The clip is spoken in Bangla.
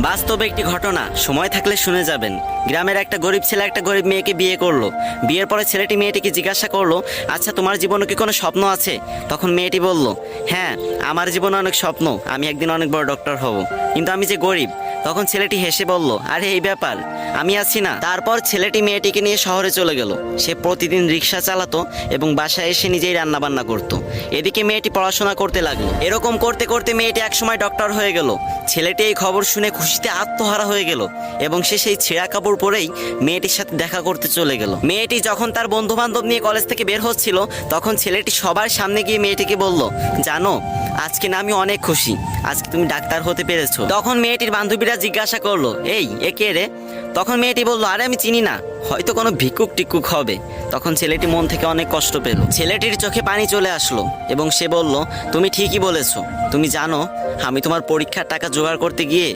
বাস্তবে একটি ঘটনা, সময় থাকলে শুনে যাবেন। গ্রামের একটা গরিব ছেলে একটা গরিব মেয়েকে বিয়ে করলো। বিয়ের পরে ছেলেটি মেয়েটিকে জিজ্ঞাসা করলো, আচ্ছা তোমার জীবনে কি কোনো স্বপ্ন আছে? তখন মেয়েটি বলল, হ্যাঁ আমার জীবনে অনেক স্বপ্ন, আমি একদিন অনেক বড় ডক্টর হব, কিন্তু আমি যে গরিব। তখন ছেলেটি হেসে বলল, আরে এই ব্যাপার, আমি আছি না। তারপর ছেলেটি মেয়েটিকে নিয়ে শহরে চলে গেল। সে প্রতিদিন রিক্সা চালাতো এবং বাসায় এসে নিজেই রান্না বান্না করতো। এদিকে মেয়েটি পড়াশোনা করতে লাগলো। এরকম করতে করতে মেয়েটি একসময় ডক্টর হয়ে গেল। ছেলেটি এই খবর শুনে খুশিতে আত্মহারা হয়ে গেল এবং সে সেই ছেঁড়া কাপড় পরেই মেয়েটির সাথে দেখা করতে চলে গেল। মেয়েটি যখন তার বন্ধু বান্ধব নিয়ে কলেজ থেকে বের হচ্ছিল, তখন ছেলেটি সবার সামনে গিয়ে মেয়েটিকে বলল, জানো আজকে না আমি অনেক খুশি, আজকে তুমি ডাক্তার হতে পেরেছো। তখন মেয়েটির বান্ধবীরা জিজ্ঞাসা করলো, এই এ কে রে? তখন মেয়েটি বলল, আরে আমি চিনি না, হয়তো কোনো ভিক্ষুক টিক্ষুক হবে। তখন ছেলেটি মন থেকে অনেক কষ্ট পেল। ছেলেটির চোখে পানি চলে আসলো এবং সে বলল, তুমি ঠিকই বলেছো, তুমি জানো আমি তোমার পরীক্ষার টাকা জোগাড় করতে গিয়ে